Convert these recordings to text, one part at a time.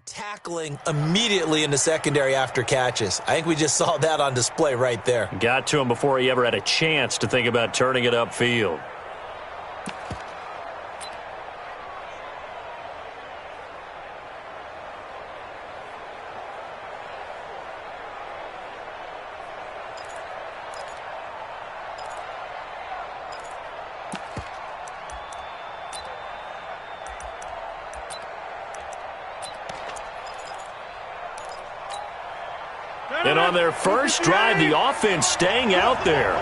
tackling immediately in the secondary after catches. I think we just saw that on display right there. Got to him before he ever had a chance to think about turning it upfield. And on their first drive, the offense staying out there.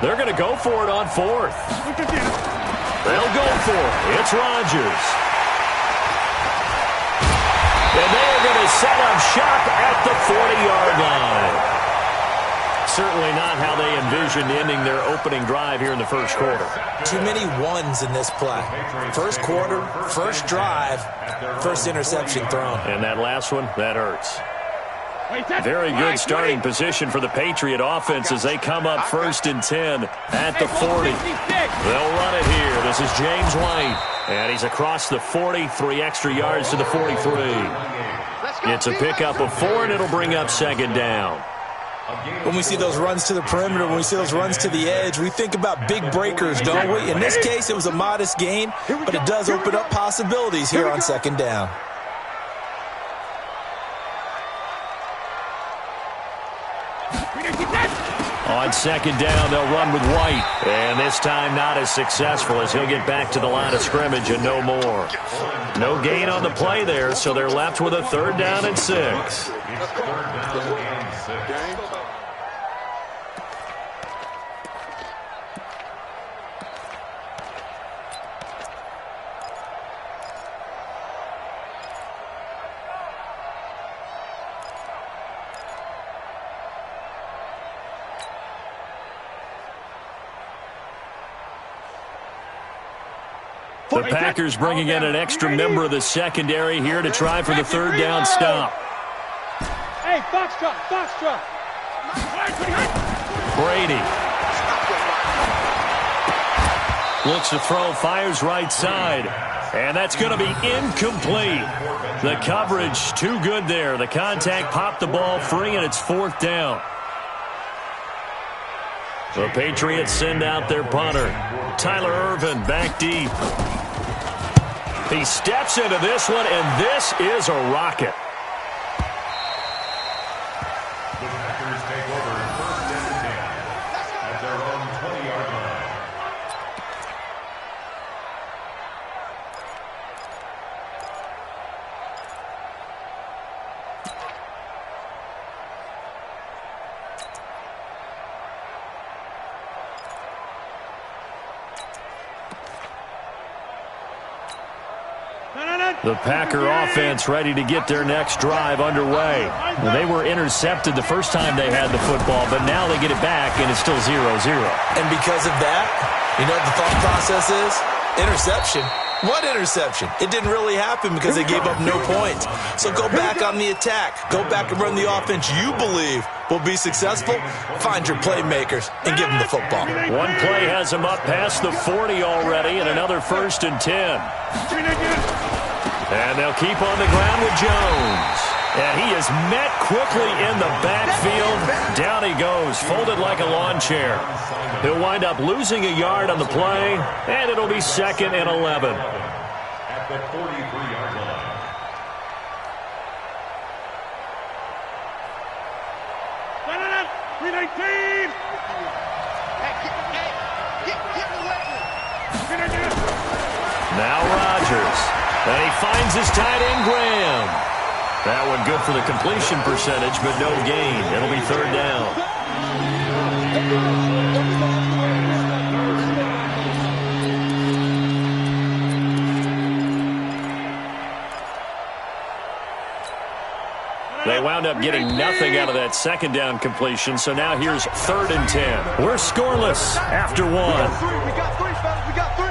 They're going to go for it on fourth. They'll go for it. It's Rodgers. And they are going to set up shop at the 40-yard line. Certainly not how they envisioned ending their opening drive here in the first quarter. Too many ones in this play. First quarter, first drive, first interception thrown. And that last one, that hurts. Very good starting position for the Patriot offense as they come up 1st and 10 at the 40. They'll run it here. This is James White. And he's across the 40, 3 extra yards to the 43. It's a pickup of 4, and it'll bring up 2nd down. When we see those runs to the perimeter, when we see those runs to the edge, we think about big breakers, don't we? In this case, it was a modest gain, but it does open up possibilities here on 2nd down. On 2nd down, they'll run with White. And this time not as successful as he'll get back to the line of scrimmage and no more. No gain on the play there, so they're left with a 3rd down and 6. The Packers bringing in an extra member of the secondary here to try for the 3rd down stop. Hey, Foxtrot. Brady. Looks to throw, fires right side. And that's going to be incomplete. The coverage too good there. The contact popped the ball free, and it's 4th down. The Patriots send out their punter. Tyler Ervin back deep. He steps into this one, and this is a rocket. The Packers take over 1st and 10 at their own 20-yard line. The Packer offense ready to get their next drive underway. They were intercepted the first time they had the football, but now they get it back, and it's still 0-0. And because of that, you know what the thought process is? Interception. What interception? It didn't really happen because they gave up no points. So go back on the attack. Go back and run the offense you believe will be successful. Find your playmakers and give them the football. One play has them up past the 40 already, and another 1st and 10. And they'll keep on the ground with Jones. And he is met quickly in the backfield. Down he goes, folded like a lawn chair. He'll wind up losing a yard on the play, and it'll be 2nd and 11. At the 43-yard line. Now Rodgers. And he finds his tight end, Graham. That one good for the completion percentage, but no gain. It'll be 3rd down. They wound up getting nothing out of that 2nd down completion, so now here's 3rd and 10. We're scoreless after 1. We got 3, fellas. We got 3.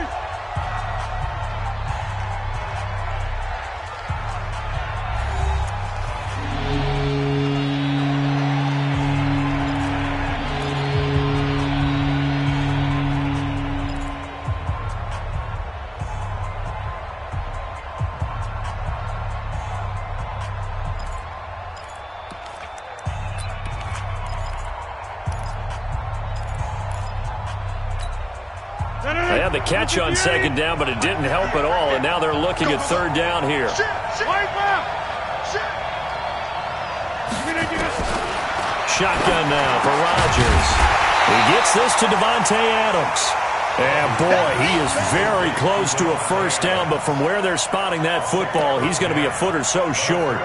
They had the catch on second down, but it didn't help at all, and now they're looking at third down here. Shotgun now for Rodgers. He gets this to Davante Adams. And, boy, he is very close to a first down, but from where they're spotting that football, he's going to be a foot or so short.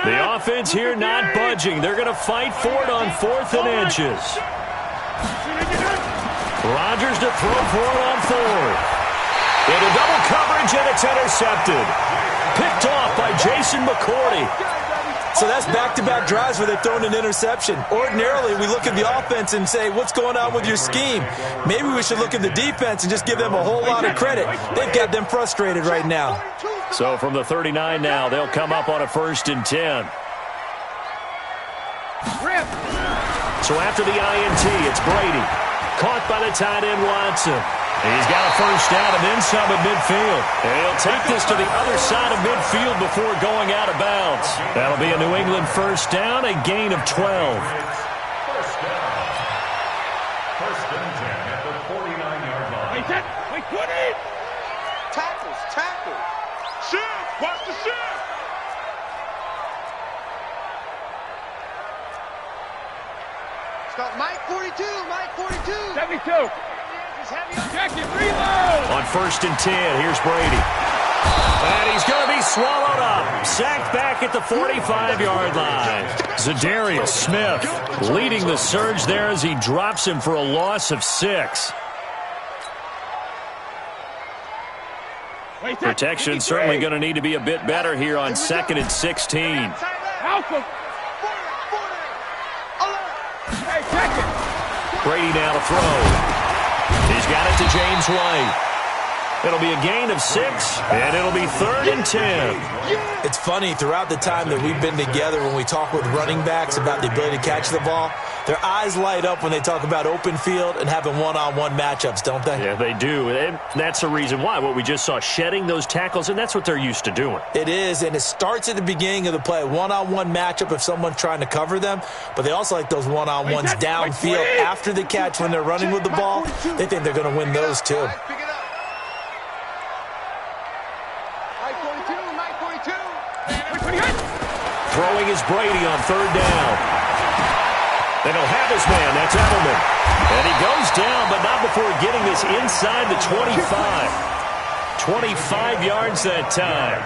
The offense here not budging. They're going to fight for it on 4th and inches. Rodgers to throw for it on 4th. Into double coverage, and it's intercepted. Picked off by Jason McCourty. So that's back-to-back drives where they've thrown an interception. Ordinarily, we look at the offense and say, what's going on with your scheme? Maybe we should look at the defense and just give them a whole lot of credit. They've got them frustrated right now. So from the 39 now, they'll come up on a 1st and 10. So after the INT, it's Brady. Caught by the tight end Watson. He's got a first down and then some at midfield. And he'll take this to the other side of midfield before going out of bounds. That'll be a New England first down, a gain of 12. First down. First and 10 at the 49-yard line. Wait, what is? Tackles. Shift, watch the shift. Stop, Mike 42. 72. Check it, reload. On 1st and 10, here's Brady. And he's going to be swallowed up. Sacked back at the 45-yard line. Zadarius Smith leading the surge there as he drops him for a loss of 6. Protection certainly going to need to be a bit better here on 2nd and 16. Alpha. Hey, check it. Brady now to throw. He's got it to James White. It'll be a gain of 6, and it'll be 3rd and 10. It's funny, throughout the time that we've been together, when we talk with running backs about the ability to catch the ball, their eyes light up when they talk about open field and having one-on-one matchups, don't they? Yeah, they do. And that's the reason why. What we just saw, shedding those tackles, and that's what they're used to doing. It is, and it starts at the beginning of the play. One-on-one matchup if someone's trying to cover them, but they also like those one-on-ones downfield after the catch when they're running with the ball. They think they're going to win those, too. Throwing is Brady on 3rd down. They don't have his man. That's Edelman. And he goes down, but not before getting this inside the 25. 25 yards that time.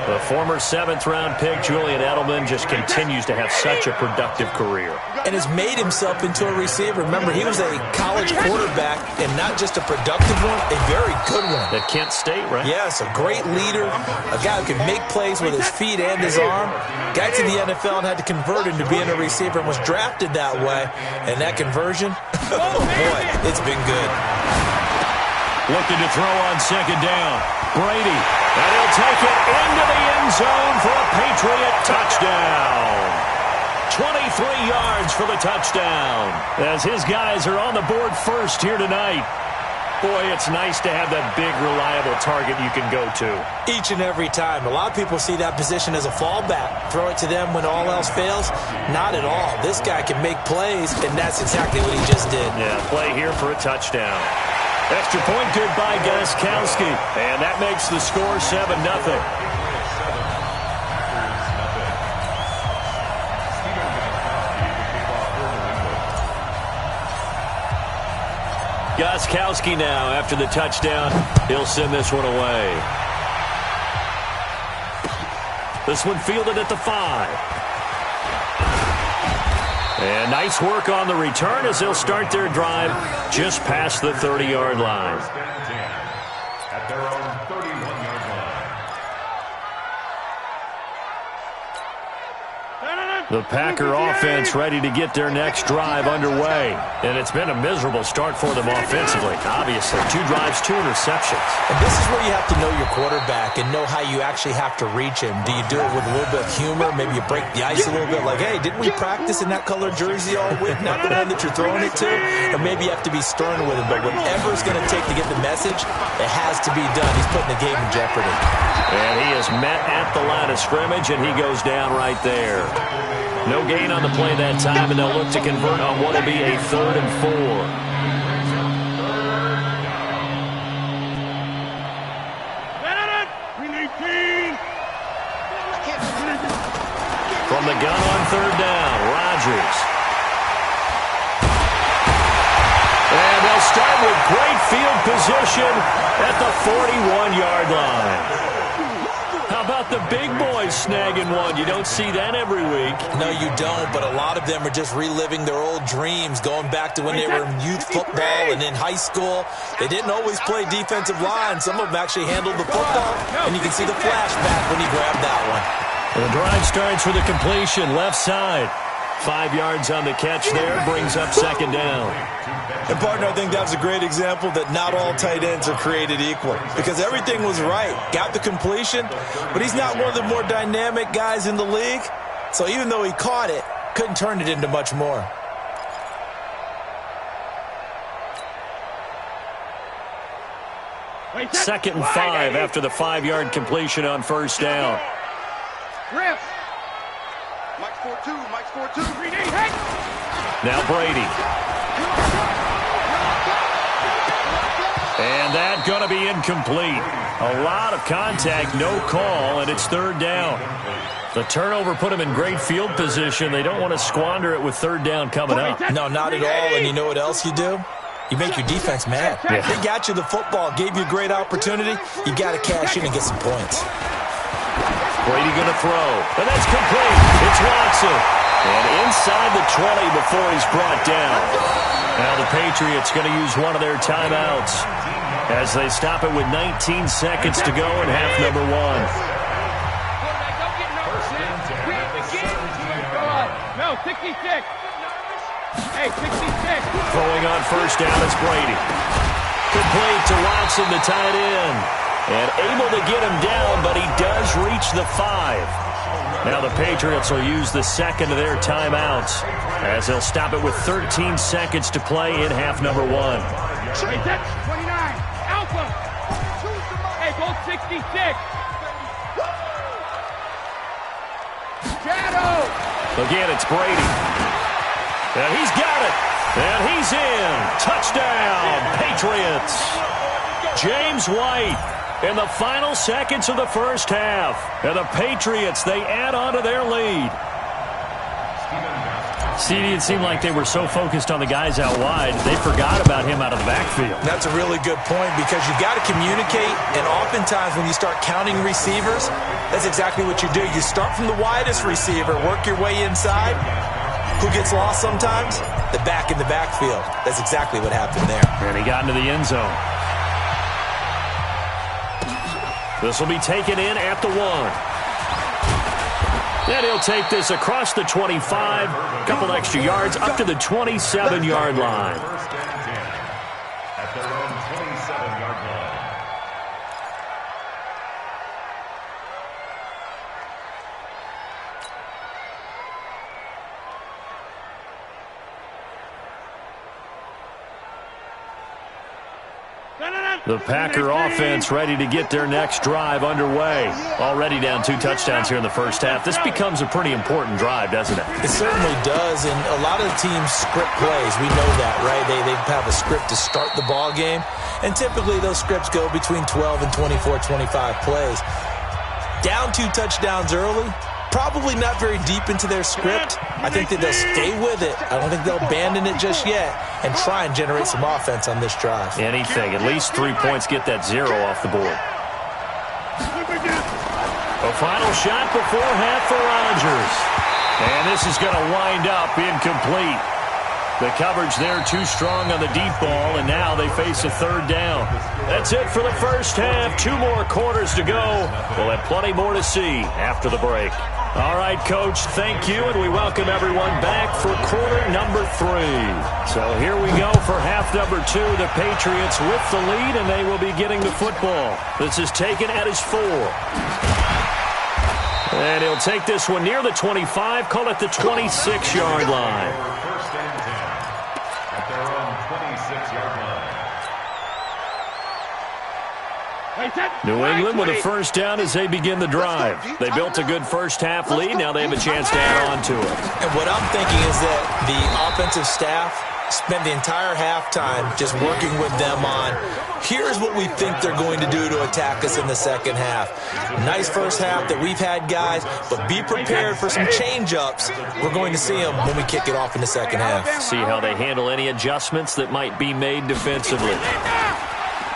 The former 7th-round pick, Julian Edelman, just continues to have such a productive career. And has made himself into a receiver. Remember, he was a college quarterback, and not just a productive one, a very good one. At Kent State, right? Yes, a great leader, a guy who can make plays with his feet and his arm. Got to the NFL and had to convert into being a receiver and was drafted that way. And that conversion, oh boy, it's been good. Looking to throw on 2nd down. Brady, and he'll take it into the end zone for a Patriot touchdown. 23 yards for the touchdown. As his guys are on the board first here tonight. Boy, it's nice to have that big, reliable target you can go to. Each and every time. A lot of people see that position as a fallback. Throw it to them when all else fails. Not at all. This guy can make plays, and that's exactly what he just did. Yeah, play here for a touchdown. Extra point good by Gostkowski. And that makes the score 7-0. Gostkowski now after the touchdown. He'll send this one away. This one fielded at the 5. And nice work on the return as they'll start their drive just past the 30-yard line. At their own 31-yard line. The Packer offense ready to get their next drive underway. And it's been a miserable start for them offensively. Obviously, 2 drives, 2 interceptions. And this is where you have to know your quarterback and know how you actually have to reach him. Do you do it with a little bit of humor? Maybe you break the ice a little bit like, hey, didn't we practice in that color jersey all week? Not the one that you're throwing it to? Or maybe you have to be stern with him. But whatever it's going to take to get the message, it has to be done. He's putting the game in jeopardy. And he is met at the line of scrimmage, and he goes down right there. No gain on the play that time, and they'll look to convert on what will be a 3rd and 4. From the gun on 3rd down, Rodgers. And they'll start with great field position at the 41-yard line. How about the big boys snagging one? You don't see that every week. No, you don't, but a lot of them are just reliving their old dreams, going back to when they were in youth football and in high school. They didn't always play defensive line. Some of them actually handled the football, and you can see the flashback when he grabbed that one. The drive starts with a completion, left side. 5 yards on the catch there, brings up 2nd down. And, partner, I think that's a great example that not all tight ends are created equal because everything was right. Got the completion, but he's not one of the more dynamic guys in the league. So even though he caught it, couldn't turn it into much more. Second and 5 after the 5-yard completion on 1st down. Rip. Mike's 4-2. Mike's 4-2. Now Brady. And that going to be incomplete. A lot of contact, no call, and it's 3rd down. The turnover put him in great field position. They don't want to squander it with 3rd down coming up. No, not at all. And you know what else you do? You make your defense mad. Yeah. They got you the football, gave you a great opportunity. You got to cash in and get some points. Brady going to throw, and that's complete. It's Watson. And inside the 20 before he's brought down. Now the Patriots going to use one of their timeouts as they stop it with 19 seconds to go in half number 1. No, 66. Hey, 66. Throwing on 1st down is Brady. Complete to Watson to tie it in. And able to get him down, but he does reach the 5. Now the Patriots will use the 2nd of their timeouts as they'll stop it with 13 seconds to play in half number 1. Hey, 29. Alpha. Hey, go 66. Shadow. Again, it's Brady. And he's got it. And he's in. Touchdown, Patriots. James White in the final seconds of the 1st half. And the Patriots, they add on to their lead. CD, it seemed like they were so focused on the guys out wide, they forgot about him out of the backfield. That's a really good point because you've got to communicate, and oftentimes when you start counting receivers, that's exactly what you do. You start from the widest receiver, work your way inside. Who gets lost sometimes? The back in the backfield. That's exactly what happened there. And he got into the end zone. This will be taken in at the 1. And he'll take this across the 25, a couple extra yards up to the 27-yard line. At their own 27-yard line. The Packer offense ready to get their next drive underway. Already down 2 touchdowns here in the 1st half. This becomes a pretty important drive, doesn't it? It certainly does, and a lot of the teams script plays. We know that, right? They have a script to start the ball game, and typically those scripts go between 12 and 24, 25 plays. Down 2 touchdowns early, probably not very deep into their script. I think that they'll stay with it. I don't think they'll abandon it just yet and try and generate some offense on this drive. Anything. At least 3 points get that 0 off the board. A final shot before half for Rodgers. And this is going to wind up incomplete. The coverage there too strong on the deep ball, and now they face a 3rd down. That's it for the 1st half. 2 more quarters to go. We'll have plenty more to see after the break. All right, Coach, thank you, and we welcome everyone back for quarter number 3. So here we go for half number 2. The Patriots with the lead, and they will be getting the football. This is taken at his 4. And he'll take this one near the 25, call it the 26-yard line. First and 10 at their own 26-yard line. New England with a first down as they begin the drive. They built a good first-half lead. Now they have a chance to add on to it. And what I'm thinking is that the offensive staff spent the entire halftime just working with them on, here's what we think they're going to do to attack us in the second half. Nice first half that we've had, guys, but be prepared for some change-ups. We're going to see them when we kick it off in the second half. See how they handle any adjustments that might be made defensively.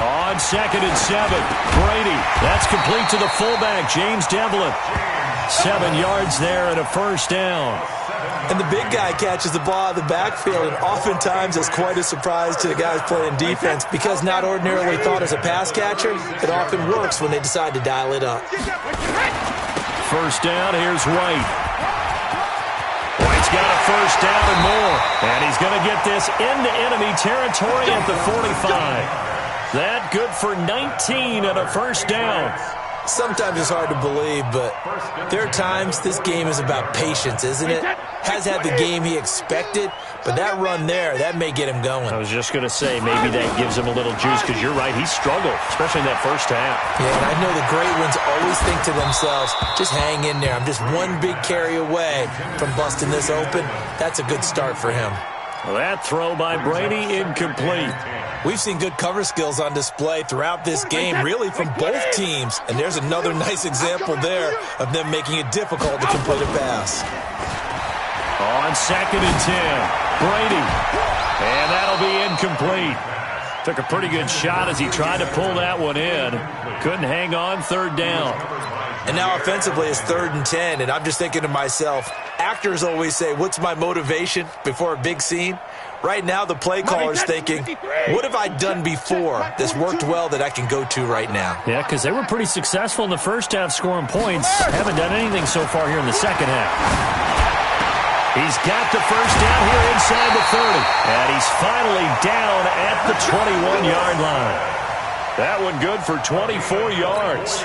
On 2nd and 7, Brady. That's complete to the fullback, James Devlin. 7 yards there and a first down. And the big guy catches the ball out of the backfield, and oftentimes it's quite a surprise to the guys playing defense because not ordinarily thought as a pass catcher, it often works when they decide to dial it up. First down, here's White. White's got a first down and more, and he's going to get this into enemy territory at the 45. That good for 19 and a first down. Sometimes it's hard to believe, but there are times this game is about patience, isn't it? Has had the game he expected, but that run there, that may get him going. I was just going to say, maybe that gives him a little juice, because you're right, he struggled, especially in that first half. Yeah, and I know the great ones always think to themselves, just hang in there. I'm just one big carry away from busting this open. That's a good start for him. Well, that throw by Brady, incomplete. We've seen good cover skills on display throughout this game, really from both teams. And there's another nice example there of them making it difficult to complete a pass. On 2nd and 10, Brady. And that'll be incomplete. Took a pretty good shot as he tried to pull that one in. Couldn't hang on, third down. And now offensively it's 3rd and 10, and I'm just thinking to myself, actors always say, what's my motivation before a big scene? Right now the play caller's thinking, what have I done before that's worked well that I can go to right now? Yeah, because they were pretty successful in the first half scoring points. Haven't done anything so far here in the second half. He's got the first down here inside the 30. And he's finally down at the 21-yard line. That one good for 24 yards.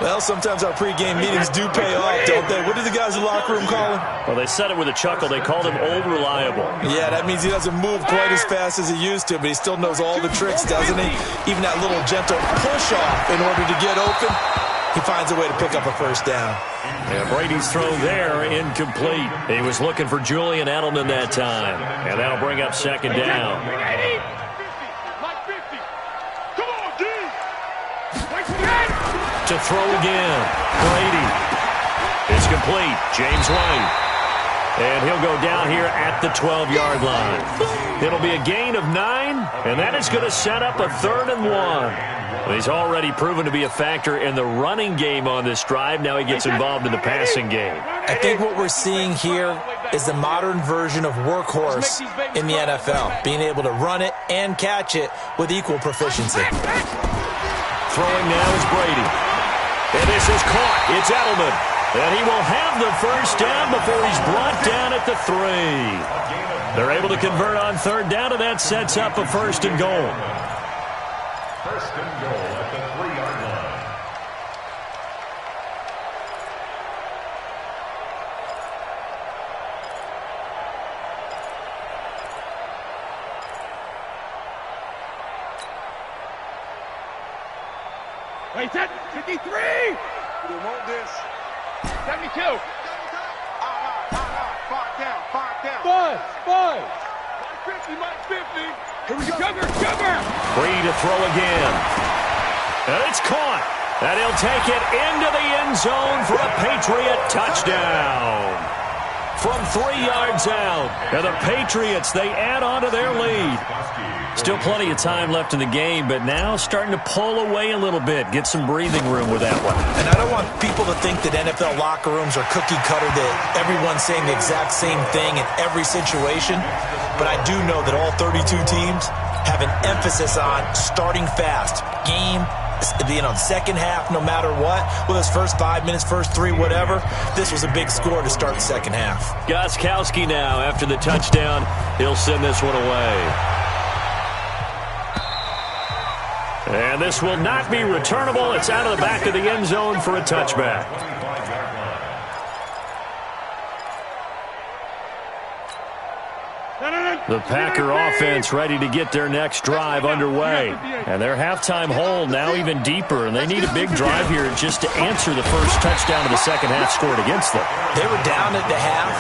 Well, sometimes our pregame meetings do pay off, don't they? What do the guys in the locker room call him? Well, they said it with a chuckle. They called him Old Reliable. Yeah, that means he doesn't move quite as fast as he used to, but he still knows all the tricks, doesn't he? Even that little gentle push-off in order to get open, he finds a way to pick up a first down. Yeah, Brady's throw there, incomplete. He was looking for Julian Edelman that time, and that'll bring up second down. To throw again, Brady. It's complete, James White. And he'll go down here at the 12-yard line. It'll be a gain of 9, and that is going to set up a 3rd and 1. He's already proven to be a factor in the running game on this drive. Now he gets involved in the passing game. I think what we're seeing here is the modern version of workhorse in the NFL, being able to run it and catch it with equal proficiency. Throwing now is Brady. And this is caught. It's Edelman. And he will have the first down before he's brought down at the 3. They're able to convert on 3rd down, and that sets up a 1st and goal. 1st and goal at the 3-yard line. Wait, that 53! We want this. 72! Five down. Five! 50, Mike 50! Here we go! Cover! Brady to throw again. And it's caught. And he'll take it into the end zone for a Patriot touchdown. From 3 yards out. And the Patriots, they add on to their lead. Still plenty of time left in the game, but now starting to pull away a little bit. Get some breathing room with that one. And I don't want people to think that NFL locker rooms are cookie cutter, that everyone's saying the exact same thing in every situation. But I do know that all 32 teams have an emphasis on starting fast, game the second half, no matter what, with his first 5 minutes, first 3, whatever, this was a big score to start the second half. Gostkowski now, after the touchdown, he'll send this one away. And this will not be returnable. It's out of the back of the end zone for a touchback. The Packer offense ready to get their next drive underway. And their halftime hole now even deeper, and they need a big drive here just to answer the first touchdown of the second half scored against them. They were down at the half.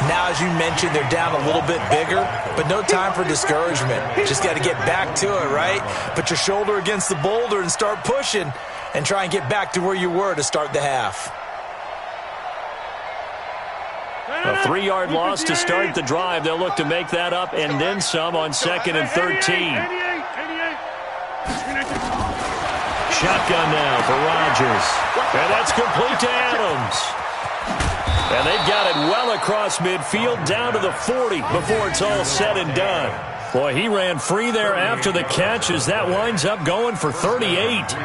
Now, as you mentioned, they're down a little bit bigger, but no time for discouragement. Just got to get back to it, right? Put your shoulder against the boulder and start pushing and try and get back to where you were to start the half. A 3-yard loss to start the drive. They'll look to make that up and then some on 2nd and 13. Shotgun now for Rodgers. And that's complete to Adams. And they've got it well across midfield down to the 40 before it's all said and done. Boy, he ran free there after the catch as that winds up going for 38.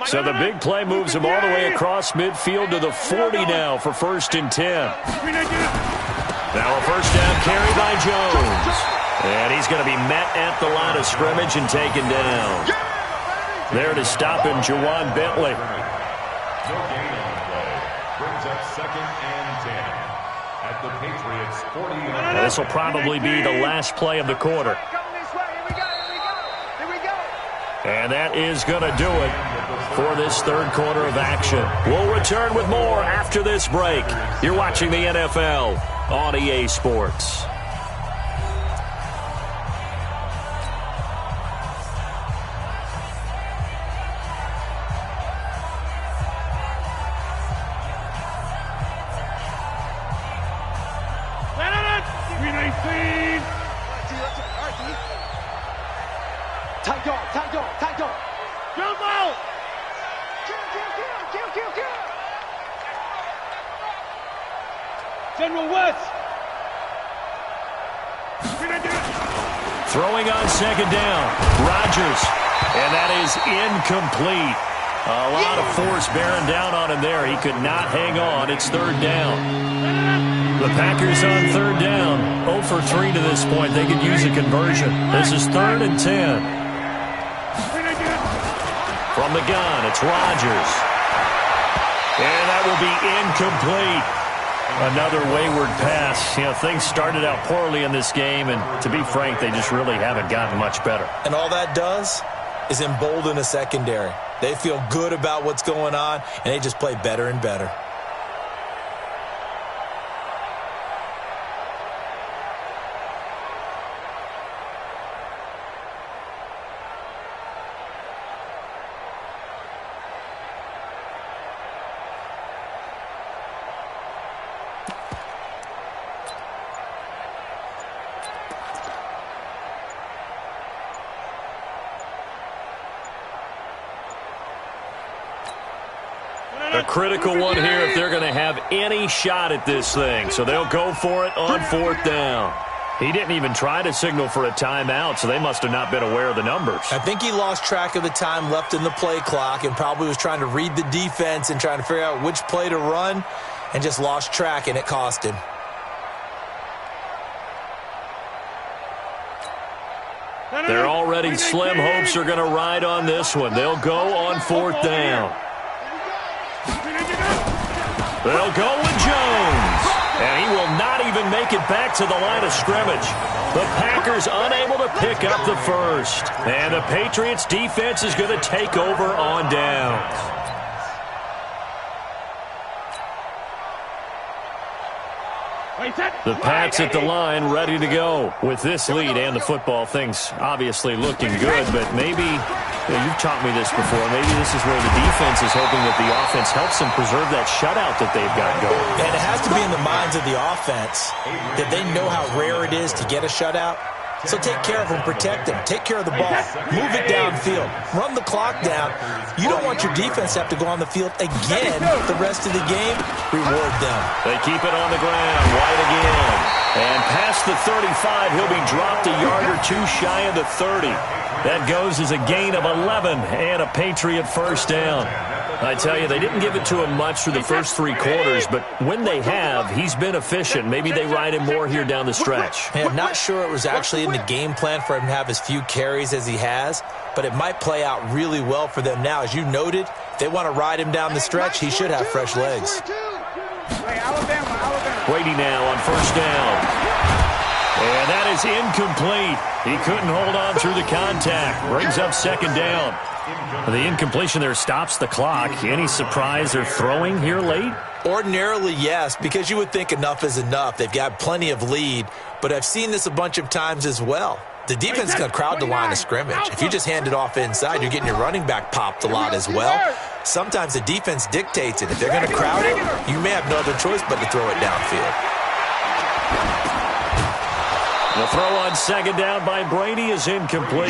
So the big play moves him all the way across midfield to the 40 now for 1st and 10. Now a first down carry by Jones. And he's going to be met at the line of scrimmage and taken down. There to stop him, Jawan Bentley. No gain on the play. Brings up 2nd and 10 at the Patriots 40. And this will probably be the last play of the quarter. And that is going to do it for this third quarter of action. We'll return with more after this break. You're watching the NFL on EA Sports. General West. Throwing on 2nd down. Rodgers. And that is incomplete. A lot of force bearing down on him there. He could not hang on. It's 3rd down. The Packers on 3rd down. 0 for 3 to this point. They could use a conversion. This is 3rd and 10. From the gun, it's Rodgers. And that will be incomplete. Another wayward pass. You know, things started out poorly in this game, and to be frank, they just really haven't gotten much better. And all that does is embolden a secondary. They feel good about what's going on, and they just play better and better. A critical one here if they're going to have any shot at this thing. So they'll go for it on 4th down. He didn't even try to signal for a timeout, so they must have not been aware of the numbers. I think he lost track of the time left in the play clock and probably was trying to read the defense and trying to figure out which play to run and just lost track, and it cost him. Their already slim hopes are going to ride on this one. They'll go on 4th down. They'll go with Jones. And he will not even make it back to the line of scrimmage. The Packers unable to pick up the first. And the Patriots defense is going to take over on downs. The Pats at the line ready to go. With this lead and the football, things obviously looking good, but maybe, you've taught me this before, maybe this is where the defense is hoping that the offense helps them preserve that shutout that they've got going. And it has to be in the minds of the offense that they know how rare it is to get a shutout, So take care of him, protect him, take care of the ball, move it downfield, run the clock down. You don't want your defense to have to go on the field again the rest of the game. Reward them. They keep it on the ground. White again. And past the 35, he'll be dropped a yard or two shy of the 30. That goes as a gain of 11 and a Patriot first down. I tell you, they didn't give it to him much through the first 3 quarters, but when they have, he's been efficient. Maybe they ride him more here down the stretch. Hey, I'm not sure it was actually in the game plan for him to have as few carries as he has, but it might play out really well for them now. As you noted, if they want to ride him down the stretch, he should have fresh legs. Brady now on first down. And that is incomplete. He couldn't hold on through the contact. Brings up second down. The incompletion there stops the clock. Any surprise they're throwing here late? Ordinarily, yes, because you would think enough is enough. They've got plenty of lead, but I've seen this a bunch of times as well. The defense is going to crowd the line of scrimmage. If you just hand it off inside, you're getting your running back popped a lot as well. Sometimes the defense dictates it. If they're going to crowd it, you may have no other choice but to throw it downfield. The throw on second down by Brady is incomplete.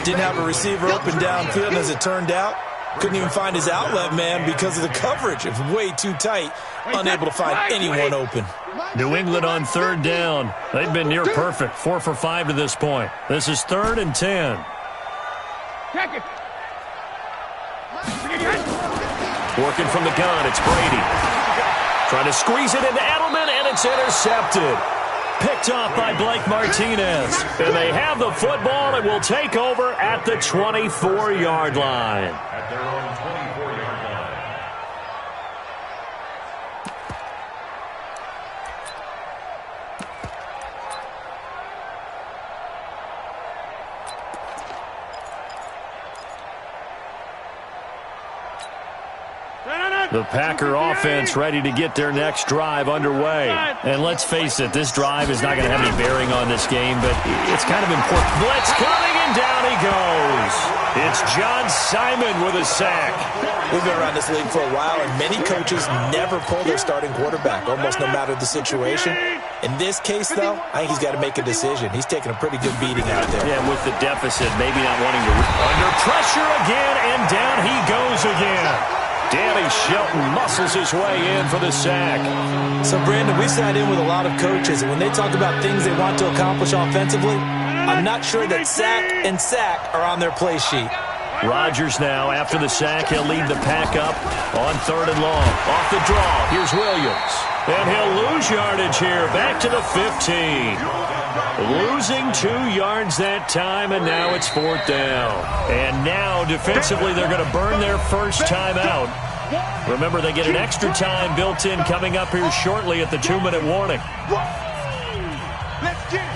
Didn't have a receiver open downfield, and as it turned out, couldn't even find his outlet man because of the coverage. It was way too tight, unable to find anyone open. New England on third down. They've been near perfect, 4 for 5 to this point. This is 3rd and 10. Working from the gun, it's Brady. Trying to squeeze it into Edelman, and it's intercepted. Picked off by Blake Martinez. And they have the football and will take over at the 24-yard line. At their own 24-yard line. The Packer offense ready to get their next drive underway. And let's face it, this drive is not going to have any bearing on this game, but it's kind of important. Blitz coming, and down he goes. It's John Simon with a sack. We've been around this league for a while, and many coaches never pull their starting quarterback, almost no matter the situation. In this case, though, I think he's got to make a decision. He's taking a pretty good beating out there. Yeah, with the deficit, maybe not wanting to... Under pressure again, and down he goes again. Danny Shelton muscles his way in for the sack. So, Brandon, we sat in with a lot of coaches, and when they talk about things they want to accomplish offensively, I'm not sure that sack and sack are on their play sheet. Rodgers now, after the sack, he'll lead the pack up on 3rd and long. Off the draw, here's Williams. And he'll lose yardage here, back to the 15. Losing 2 yards that time, and now it's 4th down. And now, defensively, they're going to burn their first time out. Remember, they get an extra time built in coming up here shortly at the 2-minute warning. Let's get it.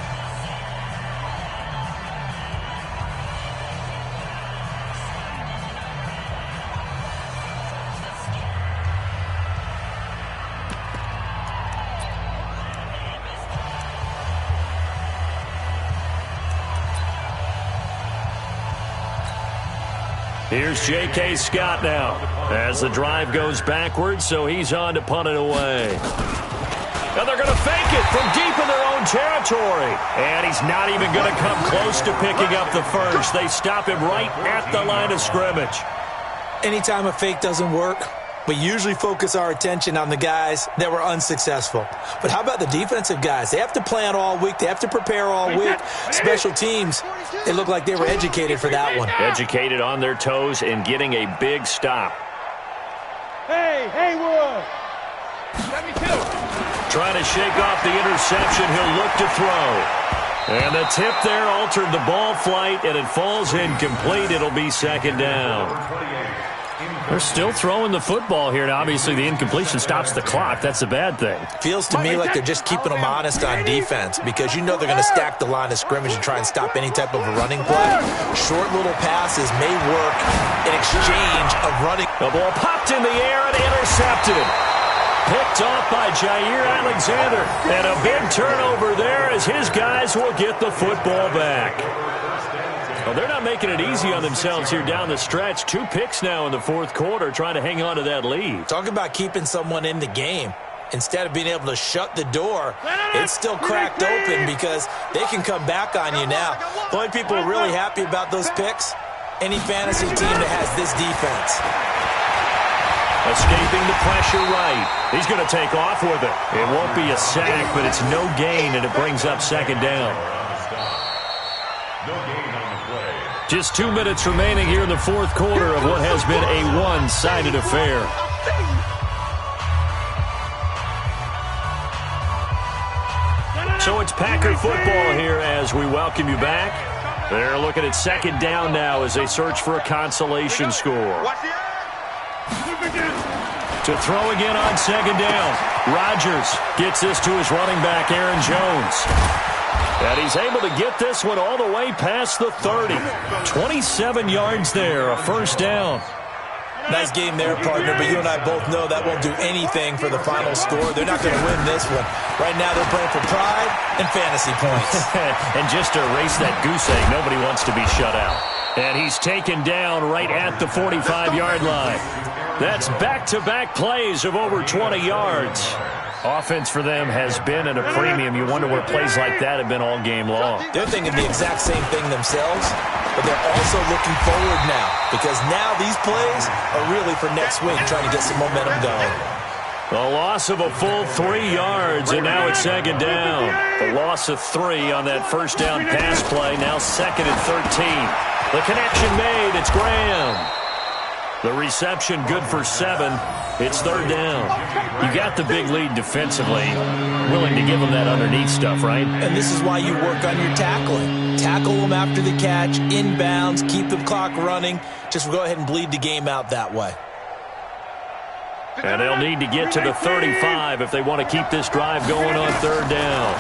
Here's J.K. Scott now as the drive goes backwards, so he's on to punt it away. And they're going to fake it from deep in their own territory. And he's not even going to come close to picking up the first. They stop him right at the line of scrimmage. Anytime a fake doesn't work, we usually focus our attention on the guys that were unsuccessful. But how about the defensive guys? They have to plan all week. They have to prepare all week. Special teams, it looked like they were educated for that one. Educated on their toes and getting a big stop. Hey, Haywood! 72. Trying to shake off the interception. He'll look to throw. And the tip there altered the ball flight, and it falls incomplete. It'll be 2nd down. They're still throwing the football here. Now, obviously, the incompletion stops the clock. That's a bad thing. Feels to me like they're just keeping them honest on defense because you know they're going to stack the line of scrimmage and try and stop any type of a running play. Short little passes may work in exchange of running. The ball popped in the air and intercepted. Picked off by Jair Alexander. And a big turnover there as his guys will get the football back. Well, they're not making it easy on themselves here down the stretch. 2 picks now in the 4th quarter trying to hang on to that lead. Talk about keeping someone in the game. instead of being able to shut the door, it's still cracked open because they can come back on you now. The only people who are really happy about those picks, any fantasy team that has this defense. Escaping the pressure right. He's going to take off with it. It won't be a sack, but it's no gain, and it brings up second down. No gain on the play. Just 2 minutes remaining here in the fourth quarter of what has been a one-sided affair. So it's Packer football here as we welcome you back. They're looking at second down now as they search for a consolation score. To throw again on second down. Rodgers gets this to his running back, Aaron Jones. And he's able to get this one all the way past the 30. 27 yards there, a first down. Nice game there, partner, but you and I both know that won't do anything for the final score. They're not going to win this one. Right now they're playing for pride and fantasy points. And just to erase that goose egg, nobody wants to be shut out. And he's taken down right at the 45-yard line. That's back-to-back plays of over 20 yards. Offense for them has been at a premium. You wonder where plays like that have been all game long. They're thinking the exact same thing themselves, but they're also looking forward now because now these plays are really for next week, trying to get some momentum going. A loss of a full 3 yards, and now it's second down. The loss of 3 on that first down pass play, now second and 13. The connection made, it's Graham. The reception good for 7. It's third down. You got the big lead defensively. Willing to give them that underneath stuff, right? And this is why you work on your tackling. Tackle them after the catch, inbounds, keep the clock running. Just go ahead and bleed the game out that way. And they'll need to get to the 35 if they want to keep this drive going on third down.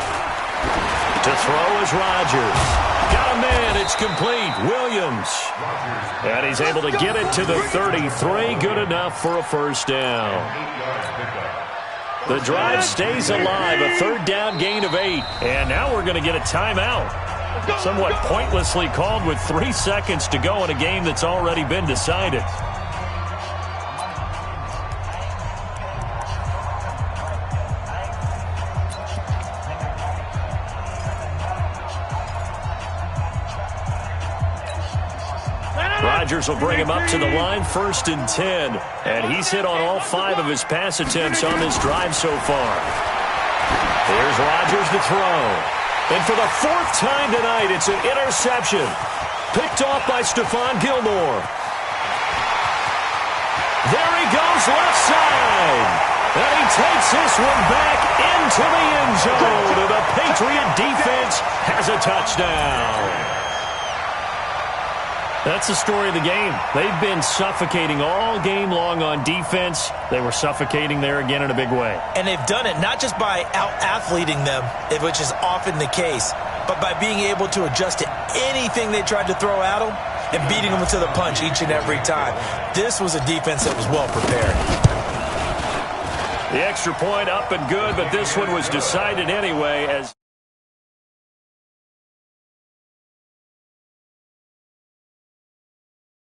To throw is Rodgers. Got a man. It's complete. Williams. And he's able to get it to the 33. Good enough for a first down. The drive stays alive. A third down gain of 8. And now we're going to get a timeout. Somewhat pointlessly called with 3 seconds to go in a game that's already been decided. Rodgers will bring him up to the line, 1st and 10. And he's hit on all 5 of his pass attempts on this drive so far. Here's Rodgers to throw. And for the 4th time tonight, it's an interception. Picked off by Stephon Gilmore. There he goes, left side. And he takes this one back into the end zone. And the Patriot defense has a touchdown. That's the story of the game. They've been suffocating all game long on defense. They were suffocating there again in a big way. And they've done it not just by out-athleting them, which is often the case, but by being able to adjust to anything they tried to throw at them and beating them to the punch each and every time. This was a defense that was well prepared. The extra point up and good, but this one was decided anyway as